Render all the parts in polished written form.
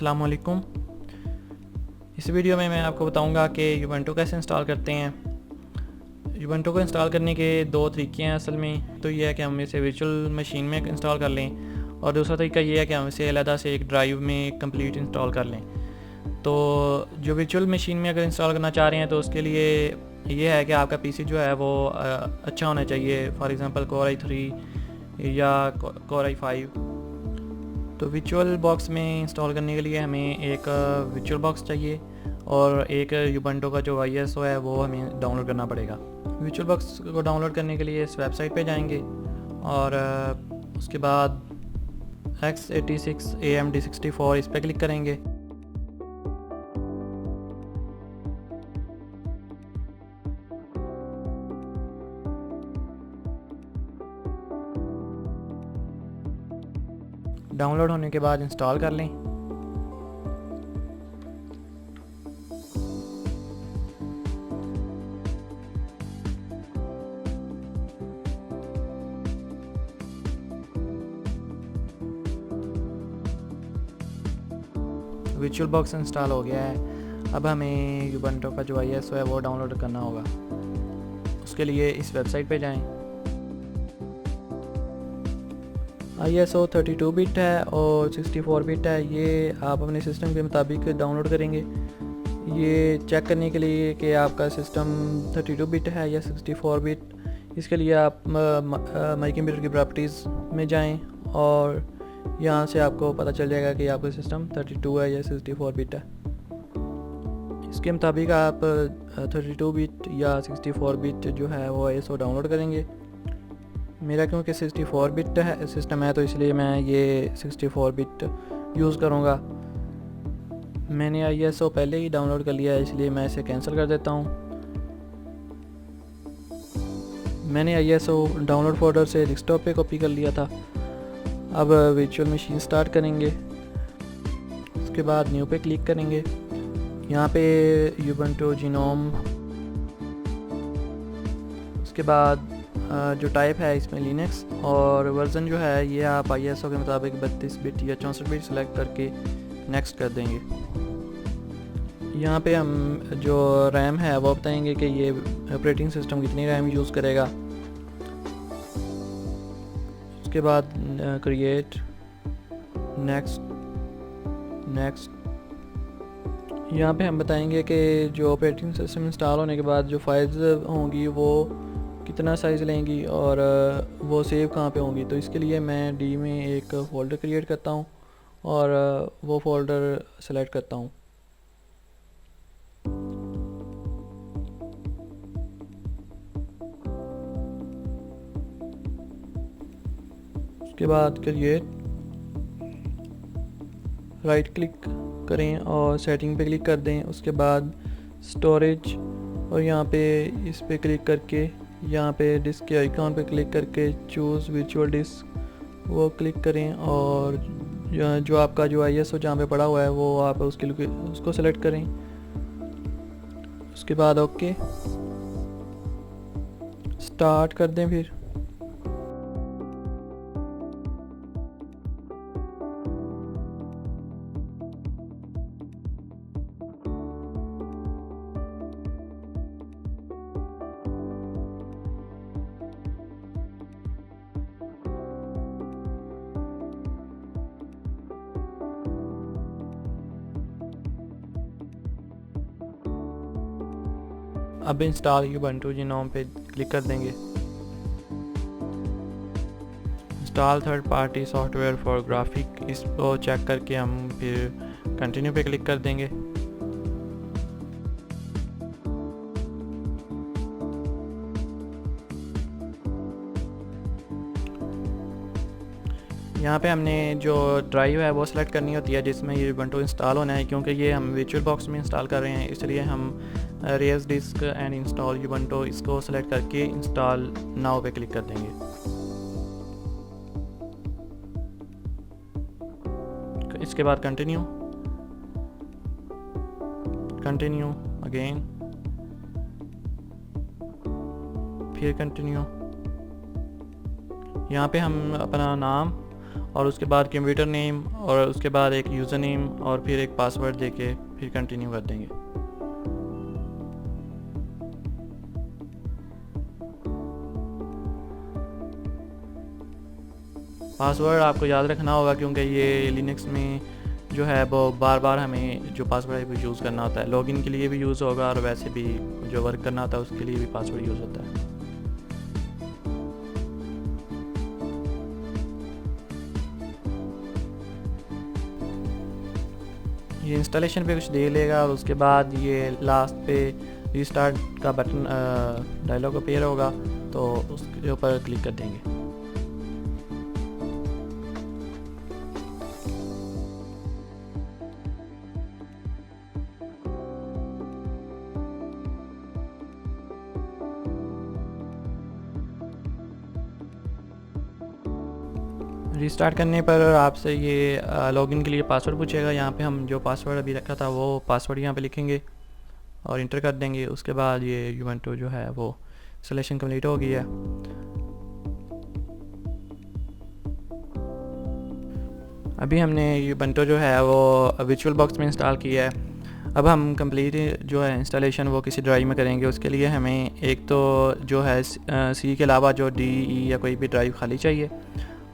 अस्सलाम वालेकुम। इस वीडियो में मैं आपको बताऊंगा कि यूबंटू कैसे इंस्टॉल करते हैं। यूबंटू को इंस्टॉल करने के दो तरीके हैं असल में। तो ये है कि हम इसे वर्चुअल मशीन में इंस्टॉल कर लें, और दूसरा तरीका ये है कि हम इसे अलग से एक ड्राइव में कंप्लीट इंस्टॉल कर लें। तो जो वर्चुअल मशीन में अगर इंस्टॉल करना चाह रहे हैं तो उसके लिए ये है कि आपका पीसी जो है वो अच्छा होना चाहिए। फॉर एग्ज़ाम्पल Core i3 या Core i5। तो वर्चुअल बॉक्स में इंस्टॉल करने के लिए हमें एक वर्चुअल बॉक्स चाहिए और एक यूबंटू का जो ISO है वो हमें डाउनलोड करना पड़ेगा। वर्चुअल बॉक्स को डाउनलोड करने के लिए इस वेबसाइट पे जाएंगे और उसके बाद x86 AMD64 इस पर क्लिक करेंगे। डाउनलोड होने के बाद इंस्टॉल कर लें। वर्चुअल बॉक्स इंस्टॉल हो गया है। अब हमें यूबंटू का जो ISO है वो डाउनलोड करना होगा। उसके लिए इस वेबसाइट पे जाएं। ISO 32 बिट है और 64 बिट है। ये आप अपने सिस्टम के मुताबिक डाउनलोड करेंगे। ये चेक करने के लिए कि आपका सिस्टम 32 बिट है या 64 बिट, इसके लिए आप माई कंप्यूटर की प्रॉपर्टीज़ में जाएं और यहाँ से आपको पता चल जाएगा कि आपका सिस्टम 32 है या 64 बिट है। इसके मुताबिक आप 32 बिट या 64 बिट जो है वो ISO डाउनलोड करेंगे। मेरा क्योंकि 64 बिट है सिस्टम है तो इसलिए मैं ये 64 बिट यूज़ करूँगा। मैंने ISO पहले ही डाउनलोड कर लिया है, इसलिए मैं इसे कैंसिल कर देता हूँ। मैंने ISO डाउनलोड फोल्डर से डेस्कटॉप पे कॉपी कर लिया था। अब वर्चुअल मशीन स्टार्ट करेंगे। उसके बाद न्यू पे क्लिक करेंगे। यहाँ पे यूबंटू जीनोम, उसके बाद जो टाइप है इसमें लिनक्स, और वर्ज़न जो है ये आप ISO के मुताबिक 32 बिट या 64 बिट सेलेक्ट करके नेक्स्ट कर देंगे। यहाँ पे हम जो रैम है वो बताएंगे कि ये ऑपरेटिंग सिस्टम कितनी रैम यूज़ करेगा। उसके बाद क्रिएट, नेक्स्ट। यहाँ पे हम बताएंगे कि जो ऑपरेटिंग सिस्टम इंस्टॉल होने के बाद जो फाइल्स होंगी वो कितना साइज़ लेंगी और वो सेव कहाँ पे होंगी। तो इसके लिए मैं डी में एक फ़ोल्डर क्रिएट करता हूँ और वो फ़ोल्डर सेलेक्ट करता हूँ। उसके बाद क्रिएट, राइट क्लिक करें और सेटिंग पे क्लिक कर दें। उसके बाद स्टोरेज, और यहाँ पे इस पे क्लिक करके यहाँ पे डिस्क के आइकॉन पे क्लिक करके चूज़ वर्चुअल डिस्क वो क्लिक करें, और जो आपका जो ISO जहाँ पे पड़ा हुआ है वो आप उसको सेलेक्ट करें। उसके बाद ओके स्टार्ट कर दें। फिर अब इंस्टॉल यूबंटू जीनोम पे क्लिक कर देंगे। Install third party software for graphic, इसको चेक करके हम फिर कंटिन्यू पे क्लिक कर देंगे। यहाँ पे हमने जो ड्राइव है वो सिलेक्ट करनी होती है जिसमें ये यूबंटू इंस्टॉल होना है। क्योंकि ये हम वर्चुअल बॉक्स में इंस्टॉल कर रहे हैं इसलिए हम erase disk and install Ubuntu इसको सेलेक्ट करके इंस्टॉल नाउ पे क्लिक कर देंगे। इसके बाद कंटिन्यू अगेन, फिर कंटिन्यू। यहाँ पे हम अपना नाम और उसके बाद कंप्यूटर नेम और उसके बाद एक यूज़र नेम और फिर एक पासवर्ड देके फिर कंटिन्यू कर देंगे। पासवर्ड आपको याद रखना होगा क्योंकि ये लिनक्स में जो है वो बार बार हमें जो पासवर्ड है वो यूज़ करना होता है। लॉगिन के लिए भी यूज़ होगा और वैसे भी जो वर्क करना होता है उसके लिए भी पासवर्ड यूज़ होता है। ये इंस्टॉलेशन पे कुछ देर लेगा और उसके बाद ये लास्ट पे रीस्टार्ट का बटन डायलॉग अपीयर होगा तो उसके ऊपर क्लिक कर देंगे। रीस्टार्ट करने पर आपसे ये लॉगिन के लिए पासवर्ड पूछेगा। यहाँ पे हम जो पासवर्ड अभी रखा था वो पासवर्ड यहाँ पे लिखेंगे और इंटर कर देंगे। उसके बाद ये यूवेंटो जो है वो इंस्टॉलेशन कंप्लीट हो गई है। अभी हमने यूवेंटो जो है वो वर्चुअल बॉक्स में इंस्टॉल किया है। अब हम कंप्लीट जो है इंस्टॉलेशन वो किसी ड्राइव में करेंगे। उसके लिए हमें एक तो जो है सी के अलावा जो डी ई या कोई भी ड्राइव खाली चाहिए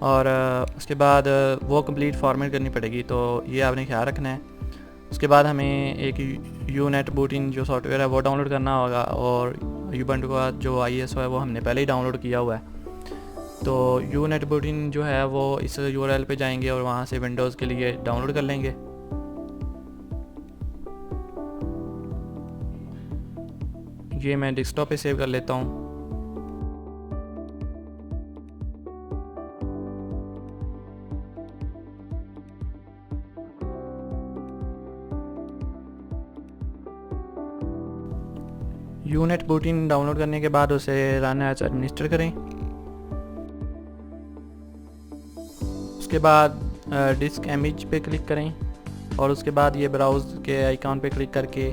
और उसके बाद वो कंप्लीट फॉर्मेट करनी पड़ेगी, तो ये आपने ख्याल रखना है। उसके बाद हमें एक यूनेट बूटिन जो सॉफ्टवेयर है वो डाउनलोड करना होगा और यूवेंटो का जो ISO है वो हमने पहले ही डाउनलोड किया हुआ है। तो यूनेट बूटिन जो है वो इस URL पे जाएंगे और वहाँ से विंडोज़ के लिए डाउनलोड कर लेंगे। ये मैं डेस्कटॉप पे सेव कर लेता हूँ। यूनेट बूटिन डाउनलोड करने के बाद उसे रन एज एडमिनिस्टर करें। उसके बाद डिस्क इमेज पे क्लिक करें और उसके बाद ये ब्राउज़ के आइकॉन पे क्लिक करके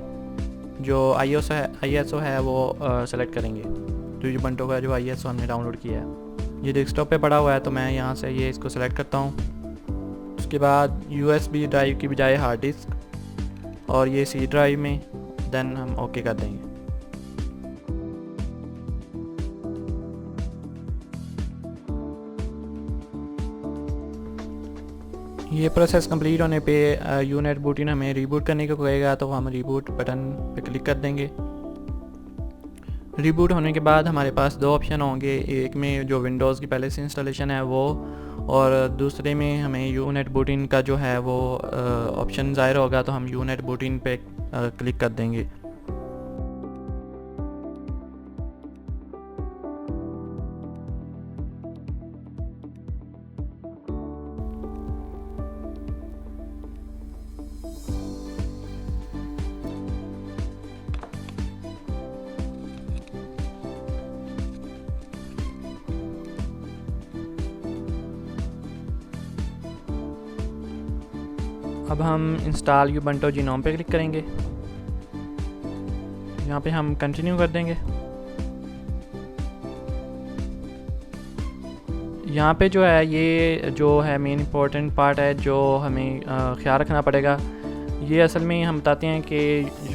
जो ISO है वो सेलेक्ट करेंगे। जो यूवेंटो का जो ISO हमने डाउनलोड किया है ये डेस्कटॉप पे पड़ा हुआ है, तो मैं यहाँ से ये इसको सेलेक्ट करता हूँ। उसके बाद USB ड्राइव की बजाय हार्ड डिस्क और ये C ड्राइव में, देन हम ओके कर देंगे। ये प्रोसेस कंप्लीट होने पे यूनेट बूटिन हमें रीबूट करने को कहेगा, तो हम रीबूट बटन पे क्लिक कर देंगे। रीबूट होने के बाद हमारे पास दो ऑप्शन होंगे, एक में जो विंडोज़ की पहले से इंस्टॉलेशन है वो, और दूसरे में हमें यूनेट बूटिन का जो है वो ऑप्शन ज़ाहिर होगा, तो हम यूनेट बूटिन पे क्लिक कर देंगे। अब हम इंस्टॉल यूवेंटो जीनोम पे क्लिक करेंगे। यहाँ पे हम कंटिन्यू कर देंगे। यहाँ पे जो है ये जो है मेन इम्पोर्टेंट पार्ट है जो हमें ख्याल रखना पड़ेगा। ये असल में हम बताते हैं कि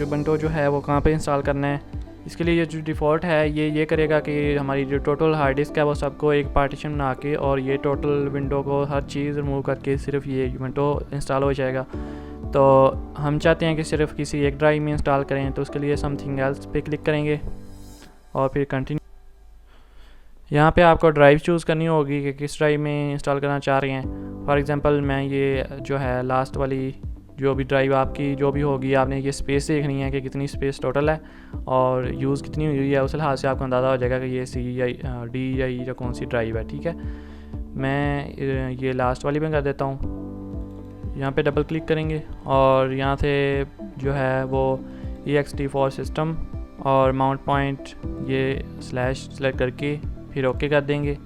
यूवेंटो जो है वो कहाँ पे इंस्टॉल करना है। इसके लिए ये जो डिफ़ॉल्ट है ये करेगा कि हमारी जो टोटल हार्ड डिस्क है वो सबको एक पार्टीशन बना के और ये टोटल विंडो को हर चीज़ रिमूव करके सिर्फ ये यूवेंटो इंस्टॉल हो जाएगा। तो हम चाहते हैं कि सिर्फ किसी एक ड्राइव में इंस्टॉल करें, तो उसके लिए समथिंग एल्स पे क्लिक करेंगे और फिर कंटिन्यू। यहाँ पे आपको ड्राइव चूज़ करनी होगी कि किस ड्राइव में इंस्टॉल करना चाह रहे हैं। फॉर एग्ज़ाम्पल मैं ये जो है लास्ट वाली जो भी ड्राइव आपकी जो भी होगी, आपने ये स्पेस देखनी है कि कितनी स्पेस टोटल है और यूज़ कितनी हुई है। उस लिहाज से आपको अंदाज़ा हो जाएगा कि ये C या D या E या कौन सी ड्राइव है। ठीक है, मैं ये लास्ट वाली में कर देता हूँ। यहाँ पे डबल क्लिक करेंगे और यहाँ से जो है वो ext फॉर सिस्टम और माउंट पॉइंट ये स्लैश सेलेक्ट करके फिर ओके कर देंगे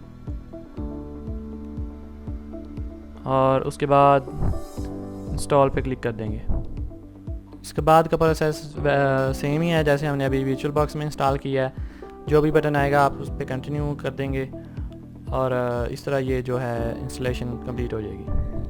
और उसके बाद इंस्टॉल पे क्लिक कर देंगे। इसके बाद का प्रोसेस सेम ही है जैसे हमने अभी वर्चुअल बॉक्स में इंस्टॉल किया है। जो भी बटन आएगा आप उस पर कंटिन्यू कर देंगे और इस तरह ये जो है इंस्टॉलेशन कंप्लीट हो जाएगी।